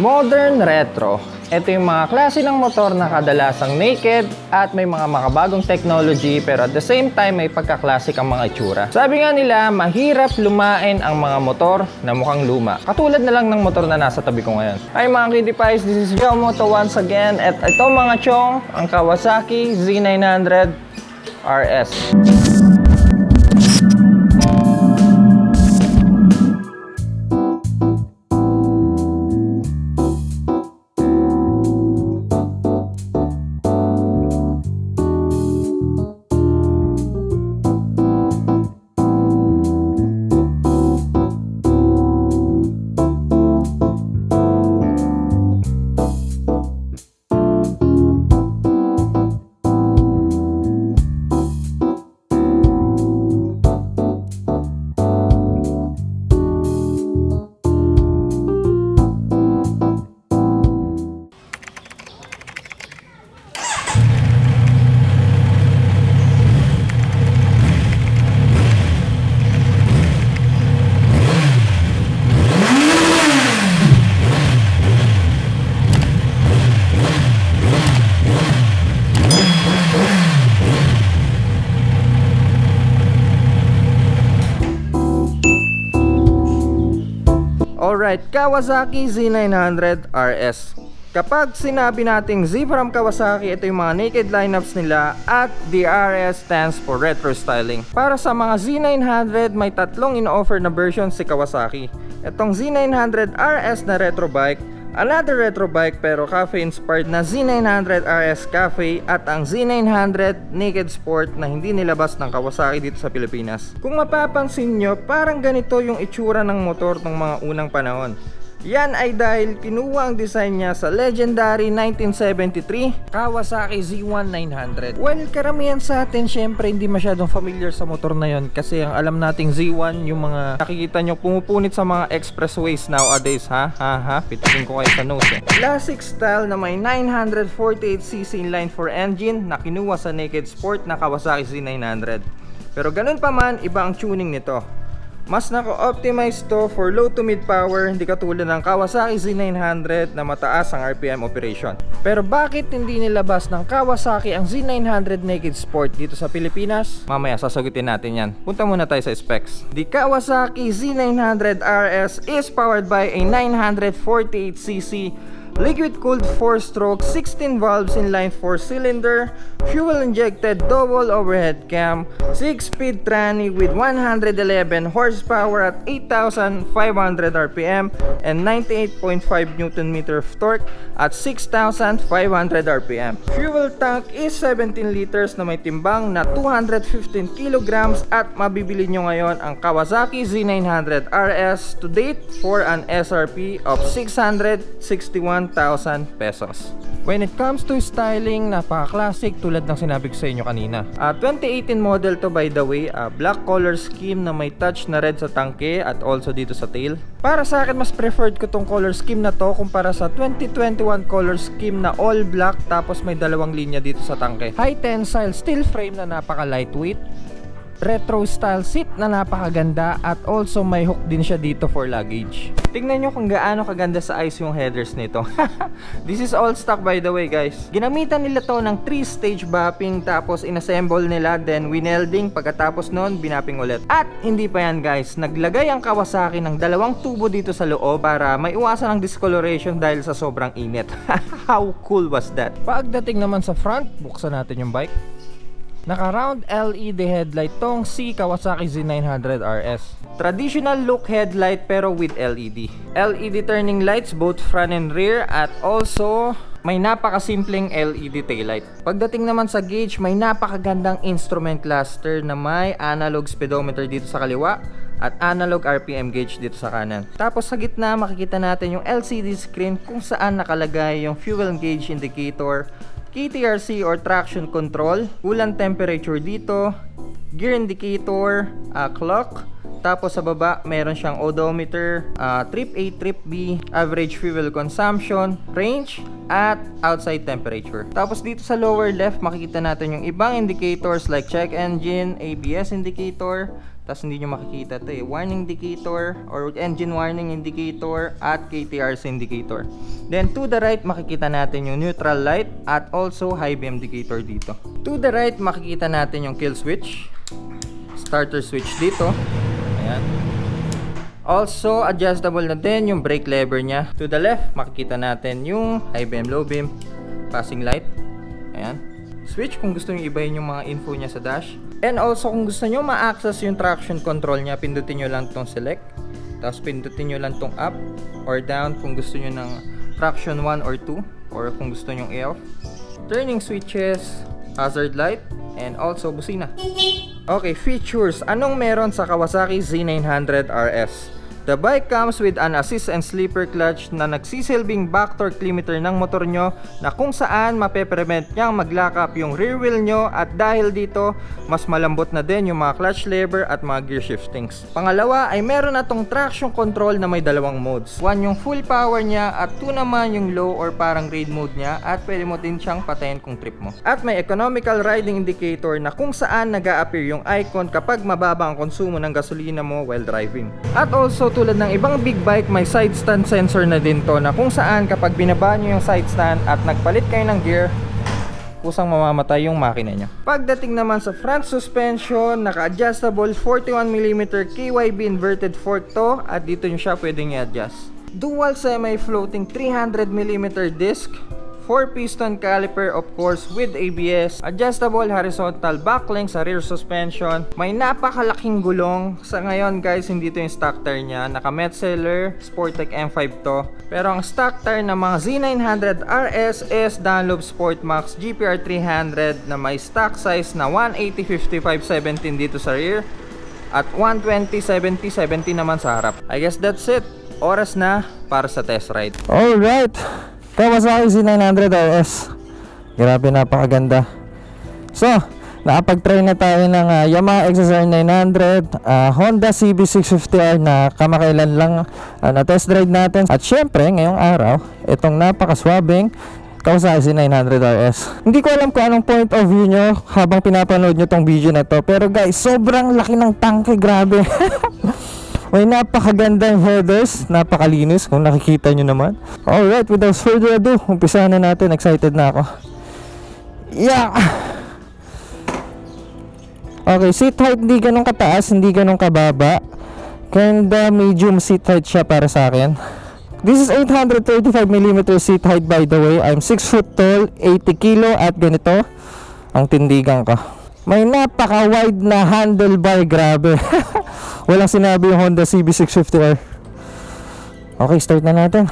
Modern retro. Ito yung mga klase ng motor na kadalasang naked at may mga makabagong technology pero at the same time may pagka-classic ang mga itsura. Sabi nga nila, mahirap lumain ang mga motor na mukhang luma. Katulad na lang ng motor na nasa tabi ko ngayon. Hi mga Kitty Pies, this is Joe Moto once again at ito mga chong, ang Kawasaki Z900 RS. Alright, Kawasaki Z900 RS. Kapag sinabi nating Z from Kawasaki, ito yung mga naked lineups nila at the RS stands for retro styling. Para sa mga Z900, may tatlong in-offer na version si Kawasaki. Itong Z900 RS na retro bike, another retro bike pero cafe inspired na Z900 RS Cafe at ang Z900 Naked Sport na hindi nilabas ng Kawasaki dito sa Pilipinas. Kung mapapansin nyo, parang ganito yung itsura ng motor ng mga unang panahon. Yan ay dahil kinuha ang design niya sa legendary 1973 Kawasaki Z1900. Well, karamihan sa atin syempre hindi masyadong familiar sa motor na yon kasi ang alam nating Z1 yung mga nakikita nyo pumupunit sa mga expressways nowadays. Pitutin ko kayo sa nose Classic style na may 948cc inline 4 engine na kinuha sa Naked Sport na Kawasaki Z900. Pero ganun pa man, iba ang tuning nito. Mas naka-optimize to for low to mid power, hindi katulad ng Kawasaki Z900 na mataas ang RPM operation. Pero bakit hindi nilabas ng Kawasaki ang Z900 Naked Sport dito sa Pilipinas? Mamaya sasagutin natin yan. Punta muna tayo sa specs. The Kawasaki Z900 RS is powered by a 948cc liquid-cooled 4-stroke 16 valves inline 4-cylinder, fuel-injected double overhead cam, 6-speed tranny with 111 horsepower at 8,500 RPM and 98.5 Nm of torque at 6,500 RPM. Fuel tank is 17 liters na may timbang na 215 kilograms at mabibili nyo ngayon ang Kawasaki Z900 RS to date for an SRP of 661,000 pesos. When it comes to styling, napaka-classic tulad ng sinabi ko sa inyo kanina. 2018 model to by the way, black color scheme na may touch na red sa tangke at also dito sa tail. Para sa akin, mas preferred ko tong color scheme na to kumpara sa 2021 color scheme na all black tapos may dalawang linya dito sa tangke. High tensile steel frame na napaka-lightweight, retro style seat na napakaganda at also may hook din siya dito for luggage. Tingnan nyo kung gaano kaganda sa eyes yung headers nito. This is all stock by the way guys. Ginamitan nila to ng 3-stage bapping tapos inassemble nila then winelding pagkatapos nun binapping ulit. At hindi pa yan guys, naglagay ang Kawasaki ng dalawang tubo dito sa loob para maiwasan ang discoloration dahil sa sobrang init. How cool was that? Pagdating naman sa front, buksan natin yung bike. Naka-round LED headlight tong si Kawasaki Z900 RS. Traditional look headlight pero with LED. LED turning lights both front and rear at also may napakasimpleng LED taillight. Pagdating naman sa gauge, may napakagandang instrument cluster na may analog speedometer dito sa kaliwa at analog RPM gauge dito sa kanan. Tapos sa gitna makikita natin yung LCD screen kung saan nakalagay yung fuel gauge indicator, KTRC or traction control, coolant temperature dito, gear indicator, clock. Tapos sa baba meron siyang odometer, trip A, trip B, average fuel consumption, range, at outside temperature. Tapos dito sa lower left makikita natin yung ibang indicators like check engine, ABS indicator, tas hindi nyo makikita to eh. Warning indicator or engine warning indicator at KTRC indicator. Then to the right makikita natin yung neutral light at also high beam indicator dito. To the right makikita natin yung kill switch, starter switch dito. Ayan. Also adjustable na din yung brake lever nya. To the left makikita natin yung high beam, low beam, passing light. Ayan. Switch kung gusto nyo ibahin yung mga info nya sa dash. And also kung gusto nyo ma-access yung traction control nya, pindutin nyo lang tong select, tapos pindutin nyo lang tong up or down kung gusto nyo ng traction 1 or 2, or kung gusto nyo i-off. Turning switches, hazard light, and also busina. Okay, features. Anong meron sa Kawasaki Z900 RS? The bike comes with an assist and sleeper clutch na nagsisilbing back torque limiter ng motor nyo, na kung saan mape-prevent niyang mag-lock up yung rear wheel nyo, at dahil dito mas malambot na din yung mga clutch lever at mga gear shiftings. Pangalawa ay meron na tong traction control na may dalawang modes. 1 yung full power niya at 2 naman yung low or parang raid mode niya, at pwede mo din siyang patayin kung trip mo. At may economical riding indicator na kung saan nag-a-appear yung icon kapag mababa ang konsumo ng gasolina mo while driving. At also tulad ng ibang big bike, may side stand sensor na din to, na kung saan kapag binaba nyo yung side stand at nagpalit kayo ng gear, kusang mamamatay yung makina nyo. Pagdating naman sa front suspension, naka-adjustable 41mm KYB inverted fork to, at dito nyo siya pwedeng i-adjust. Dual semi-floating 300mm disc, 4-piston caliper of course with ABS, adjustable horizontal back length sa rear suspension, may napakalaking gulong. Sa ngayon guys, hindi to yung stock tire nya, naka Metzeler Sportec M5 to, pero ang stock tire ng mga Z900 RS is Dunlop Sportmax GPR 300 na may stock size na 180/55/17 dito sa rear at 120/70/70 naman sa harap. I guess that's it. Oras na para sa test ride. Alright, Kawasaki Z900 RS. Grabe, napakaganda. So, nakapag-try na tayo ng Yamaha XSR 900, Honda CB650R na kamakailan lang na test ride natin. At syempre, ngayong araw, itong napakaswabing Kawasaki Z900 RS. Hindi ko alam kung anong point of view nyo habang pinapanood nyo tong video na to, pero guys, sobrang laki ng tangke, grabe. May napakagandang headers, napakalinis kung nakikita nyo naman. Alright, without further ado, umpisahan na natin. Excited na ako. Yeah! Okay, seat height hindi ganun kataas, hindi ganun kababa. Kinda medium seat height siya para sa akin. This is 835mm seat height by the way. I'm 6 foot tall, 80 kilo at ganito ang tindigan ko. May napaka-wide na handlebar, grabe. Walang sinabi yung Honda CB650R. Okay, start na natin.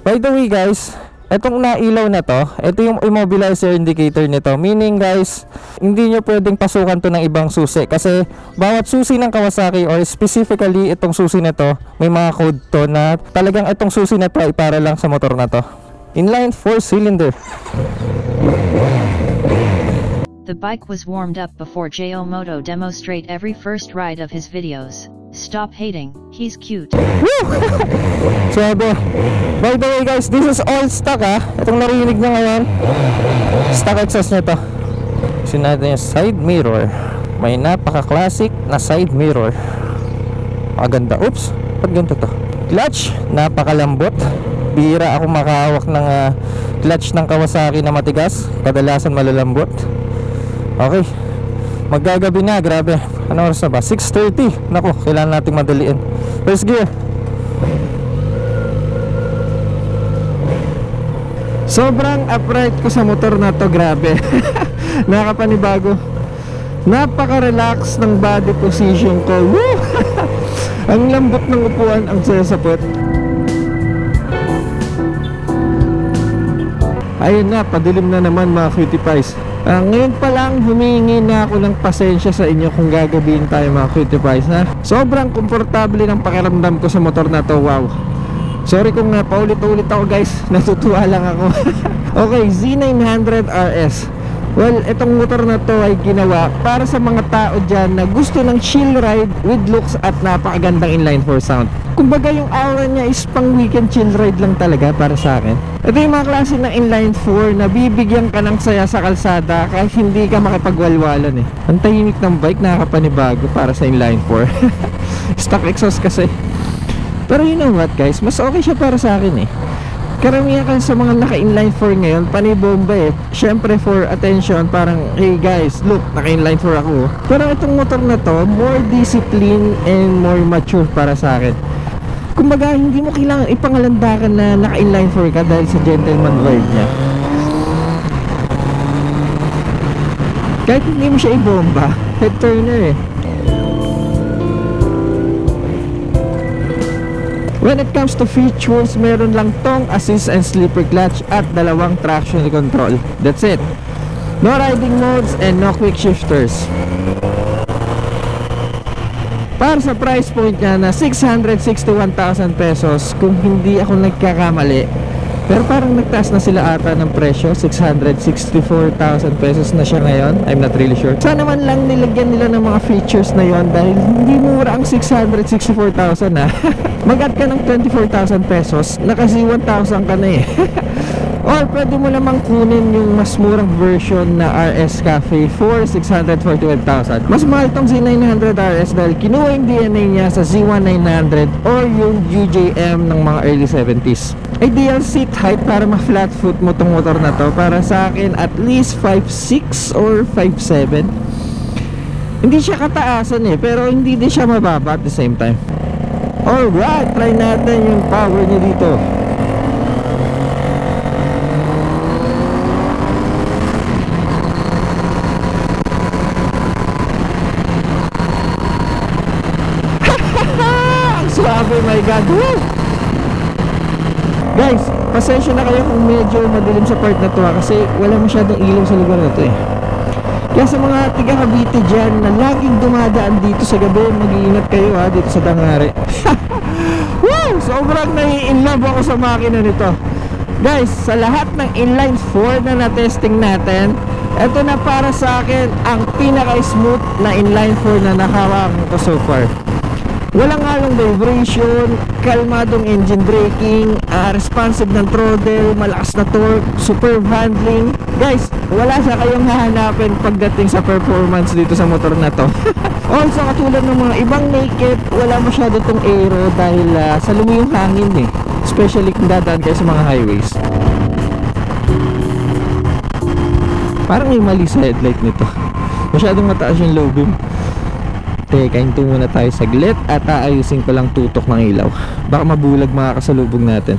By the way guys, etong nailaw na to, ito yung immobilizer indicator nito. Meaning guys, hindi nyo pwedeng pasukan to ng ibang susi, kasi bawat susi ng Kawasaki, or specifically itong susi na to, may mga code to na talagang itong susi na to ay para lang sa motor na to. Inline 4-cylinder. The bike was warmed up before Jo Moto demonstrate every first ride of his videos. Stop hating, he's cute. Sobo. By the way guys, this is all stock Itong narinig nyo ngayon, stock exhaust nyo to. Kasi natin yung side mirror. May napaka-classic na side mirror. Maganda. Oops, ba't ganito to? Clutch, napakalambot. Bihira ako makahawak ng clutch ng Kawasaki na matigas. Kadalasan malalambot. Okay, maggagabi na, grabe. Ano oras na ba? 6:30. Naku, kailangan nating madaliin. First gear. Sobrang upright ko sa motor na to, grabe. Nakapanibago. Napaka-relax ng body position ko. Woo! Ang lambot ng upuan, ang saya sa puwet. Ayun na, padilim na naman mga cutie pies. Ngayon pa lang, humingi na ako ng pasensya sa inyo kung gagabihin tayo mga cutie pies na. Sobrang komportable ng pakiramdam ko sa motor na to, wow. Sorry kung paulit-ulit ako guys, natutuwa lang ako. Okay, Z900 RS. Well, itong motor na to ay ginawa para sa mga tao dyan na gusto ng chill ride with looks at napakagandang inline 4 sound. Kumbaga yung aura niya is pang weekend chill ride lang talaga para sa akin. Ito yung mga klase ng inline 4 na bibigyan ka ng saya sa kalsada kahit hindi ka makipagwalwalan eh. Ang tahimik ng bike, nakakapanibago para sa inline 4. Stock exhaust kasi. Pero you know what guys, mas okay siya para sa akin eh. Karamihan kasi sa mga naka-inline 4 ngayon, panay bomba eh. Syempre for attention, parang hey guys, look, naka-inline 4 ako. Pero itong motor na to, more discipline and more mature para sa akin. Kumbaga, hindi mo kailangan ipangalandakan na naka-inline 4 ka dahil sa gentleman vibe niya. Kahit hindi mo siya i-bomba, head turner eh. When it comes to features, meron lang tong assist and slipper clutch at dalawang traction control. That's it. No riding modes and no quick shifters. Para sa price point niya na 661,000 pesos, kung hindi ako nagkakamali, pero parang nagtaas na sila ata ng presyo, 664,000 pesos na siya ngayon. I'm not really sure. Sana man lang nilagyan nila ng mga features na yon dahil hindi mura ang 664,000 ha. Mag-add ka ng 24,000 pesos, naka Z1,000 ka na eh. Or pwede mo namang kunin yung mas murang version na RS Cafe for 641,000. Mas mahal tong Z900 RS dahil kinuha yung DNA niya sa Z1900 or yung UJM ng mga early 70s. Ideal seat height para ma-flat foot mo tong motor na to. Para sa akin at least 5'6 or 5'7. Hindi siya kataasan eh, pero hindi din siya mababa at the same time. Alright, try natin yung power niya dito. Suave, my God. Woo! Guys, pasensya na kayo kung medyo madilim sa part na to ha, kasi wala masyadong ilaw sa lugar na to eh. Kaya sa mga tiga Cavite dyan na laging dumadaan dito sa gabi, mag-iingat kayo ha, dito sa Dangare. Woo! Sobrang nai-inlove ako sa makina nito. Guys, sa lahat ng inline 4 na na-testing natin, ito na para sa akin ang pinaka-smooth na inline 4 na nakawakan ko so far. Walang halong vibration, kalmadong engine braking, responsive ng throttle, malakas na torque, superb handling. Guys, wala sa kayong hahanapin pagdating sa performance dito sa motor na to. Also, katulad ng mga ibang naked, wala masyado tong aero dahil sa lumi yung hangin eh. Especially kung dadaan kayo sa mga highways. Parang may mali sa headlight nito. Masyadong mataas yung low beam. Teka, hinto muna tayo saglit at aayusin ko lang tutok ng ilaw. Baka mabulag mga kasalubong natin.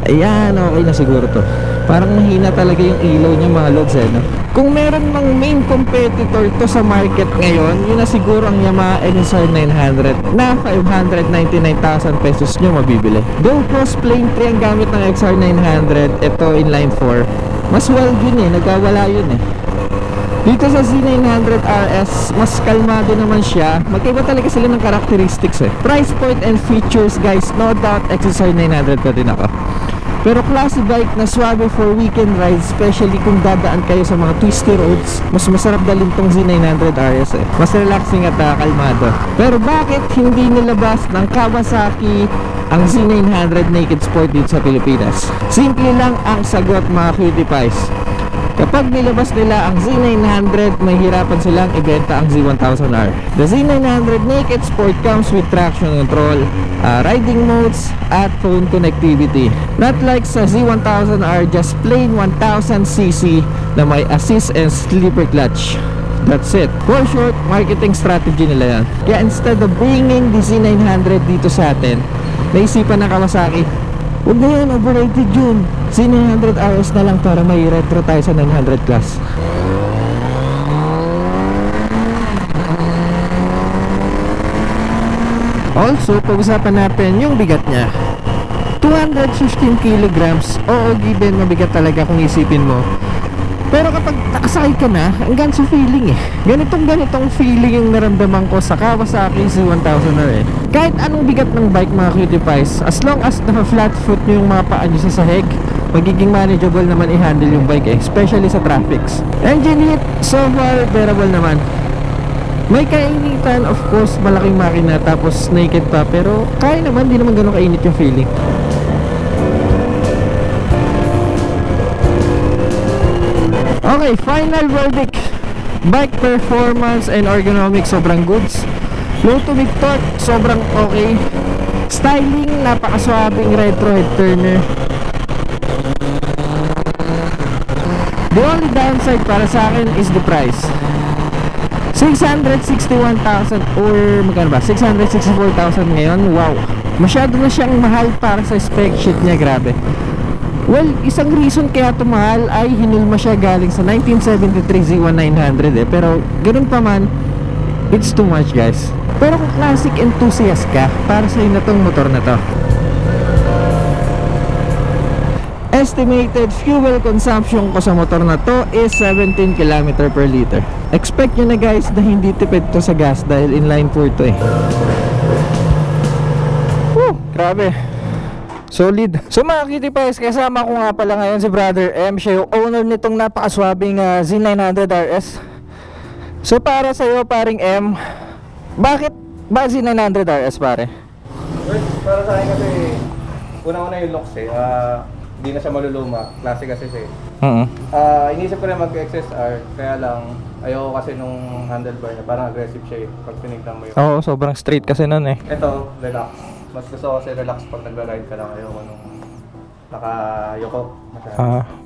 Ayan, okay na siguro to. Parang mahina talaga yung ilaw niya mga lods eh, no? Kung meron mang main competitor to sa market ngayon, yun na siguro ang Yamaha NSR 900 na 599,000 pesos nyo mabibili. Though cross plane 3 ang gamit ng XR 900, ito inline 4. Mas well yun eh, nagkawala yun eh. Dito sa Z900 RS, mas kalmado naman siya. Magkaiba talaga sila ng characteristics eh. Price point and features guys, no doubt XSR 900 pa din ako. Pero classy bike na swabe for weekend rides, especially kung dadaan kayo sa mga twisty roads, mas masarap dalhin tong Z900 RS eh. Mas relaxing at kalmado. Pero bakit hindi nilabas ng Kawasaki ang Z900 Naked Sport dito sa Pilipinas? Simple lang ang sagot mga cutie pies. Kapag nilabas nila ang Z900, mahirapan silang ibenta ang Z1000R. The Z900 Naked Sport comes with traction control, riding modes, at phone connectivity. Not like sa Z1000R, just plain 1000cc na may assist and slipper clutch. That's it. For short, marketing strategy nila yan. Kaya instead of bringing the Z900 dito sa atin, naisipan ng Kawasaki, huwag na yan, overrated yun. Z900 RS na lang para may retro tayo sa 900 class. Also, pag-usapan natin yung bigat niya. 215 kilograms. Oo, given, mabigat talaga kung isipin mo. Pero kapag nakasakay ka na, hanggang sa feeling eh. Ganitong feeling yung naramdaman ko sa Kawasaki Z1000R eh. Kahit anong bigat ng bike mga cutie pies, as long as naka-flat foot nyo yung mga paa nyo sa sahig, magiging manageable naman i-handle yung bike eh, especially sa traffics. Engine heat, so far, bearable naman. May kainitan, of course, malaking makina tapos naked pa, pero kaya naman, di naman ganun kainit yung feeling. Okay, final verdict. Bike performance and ergonomics sobrang goods. Low to mid torque sobrang okay. Styling, napakaswabing retro head turner. The only downside para sa akin is the price. 661,000 or magkano ba? 664,000 ngayon. Wow, masyado na siyang mahal para sa spec sheet niya, grabe. Well, isang reason kaya ito mahal ay hinulma siya galing sa 1973 Z1900 pero ganoon pa man, it's too much guys. Pero kung classic enthusiast ka, para sa'yo na tong motor na to. Estimated fuel consumption ko sa motor na to is 17 km per liter. Expect nyo na guys na hindi tipid to sa gas dahil inline 4 to eh. Woo, grabe. Solid. So mga kitty pies, kasama ko nga pala ngayon si Brother M. Siya yung owner nitong napakaswabing Z900 RS. So para sa'yo paring M, bakit ba Z900 RS pare? Well, para sa akin kasi unang-una yung looks eh. Hindi na siya maluluma. Classic kasi siya eh. Inisip ko rin mag-XSR, kaya lang ayoko kasi nung handlebar niya, parang aggressive siya eh, pag tinignan mo yun. Oo, sobrang straight kasi nun eh. Ito, relax. Mas gusto ko kasi relax pag nag-ride ka lang. Ayoko nung nakayoko.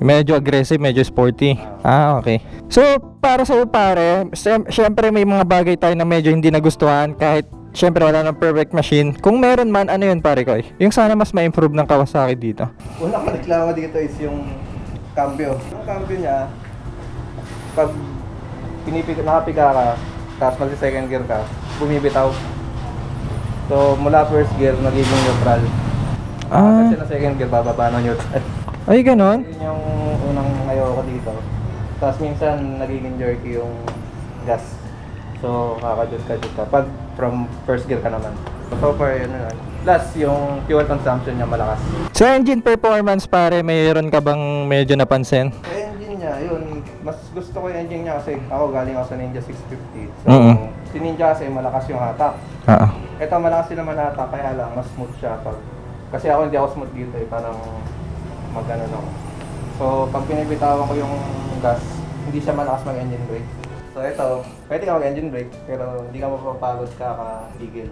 Medyo aggressive, medyo sporty. Okay. So, para sa'yo pare, syempre may mga bagay tayo na medyo hindi nagustuhan kahit syempre wala ng perfect machine. Kung meron man, ano yun pare ko? Yung sana mas ma-improve ng Kawasaki dito. Una ko reklamo dito is yung cambio. Yung cambio niya, pag nakapiga ka, tapos mag-second gear ka, bumibitaw. So mula first gear, nagiging neutral. Kasi na second gear, bababa na neutral. Ay, ganon? Yun yung unang ayaw ko dito. Tapos minsan nagiging jerky yung gas. So kakajut ka pag from first gear ka naman. So far yun naman. Plus yung fuel consumption niya malakas. Sa engine performance pare, mayroon ka bang medyo napansin? Sa engine niya, yun, mas gusto ko yung engine niya kasi ako galing ako sa Ninja 650. So si Ninja kasi malakas yung hatak. Ito malakas din naman hatak, kaya lang mas smooth siya pag, kasi ako hindi ako smooth dito eh, parang magano lang. So pag pinibitawan ko yung gas, hindi siya malakas mag-engine brake. So ito, pwede ka mag-engine brake, pero hindi ka mapapagod kakahigil.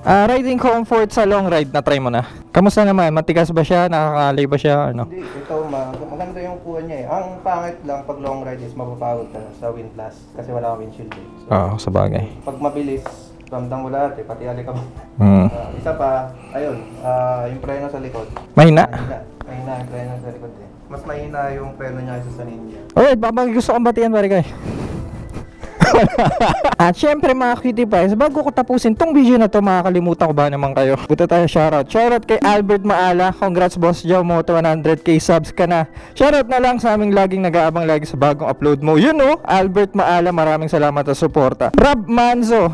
Riding comfort sa long ride, na-try mo na? Kamusta naman? Matigas ba siya? Nakakalay ba siya? Ano? Hindi, ito maganda yung kuha niya eh. Ang pangit lang pag long ride is mapapagod ka sa wind blast kasi wala kang windshield eh. So, sabagay. pag mabilis, ramdam mo lahat eh, pati alikabok. Isa pa, ayun, yung preno sa likod. Mahina? Mahina yung preno sa likod eh. Mas mahina yung preno niya kaysa sa Ninja. Alright, baka gusto kong batian pare kay. At syempre mga cutie pies, bago ko tapusin tong video na to, makakalimutan ko ba naman kayo? Punta tayo shoutout. Shoutout kay Albert Maala. Congrats boss Joe, Moto 100k subs ka na. Shoutout na lang sa aming laging nag-aabang lagi sa bagong upload mo. You know, Albert Maala, maraming salamat sa suporta. Rob Manzo.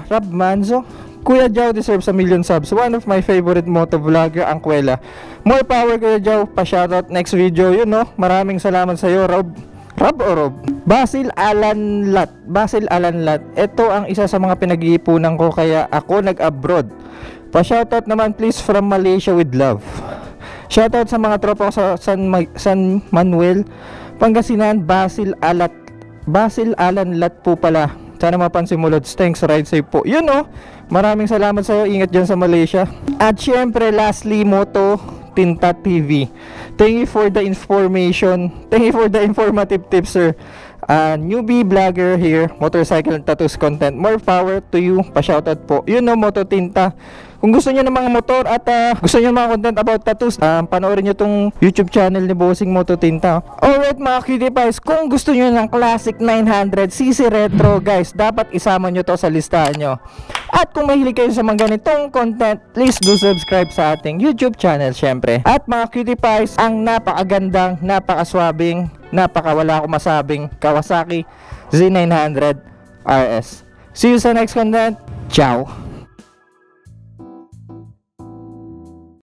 Kuya Joe deserves a million subs. One of my favorite moto vlogger, ang Kuwela. More power Kuya Joe, pa-shoutout next video. You know, maraming salamat sa iyo, Rob. Basil Alan Lat. Ito ang isa sa mga pinag-iipunan ko kaya ako nag-abroad. Pa-shoutout naman please from Malaysia with love. Shoutout sa mga tropa ko sa San Manuel, Pangasinan. Basil Alan Lat po pala. Sana mapansin mo Lods. Thanks, ride safe po. You know, maraming salamat sa iyo. Ingat dyan sa Malaysia. At syempre lastly, Moto Tinta TV. Thank you for the information. Thank you for the informative tips, sir. Newbie vlogger here, motorcycle and tattoos content. More power to you. Pa-shoutout po. You know, Moto Tinta. Kung gusto niyo ng mga motor at gusto niyo ng mga content about tattoos, panoorin niyo tong YouTube channel ni Bossing Moto Tinta. Alright mga cutie pies, kung gusto niyo ng classic 900cc retro guys, dapat isama niyo to sa listahan niyo. At kung mahilig kayo sa mga ganitong content, please do subscribe sa ating YouTube channel syempre. At mga cutie pies, ang napakagandang, napakaswabing, napakawala akong masabing Kawasaki Z900 RS. See you sa next content. Ciao!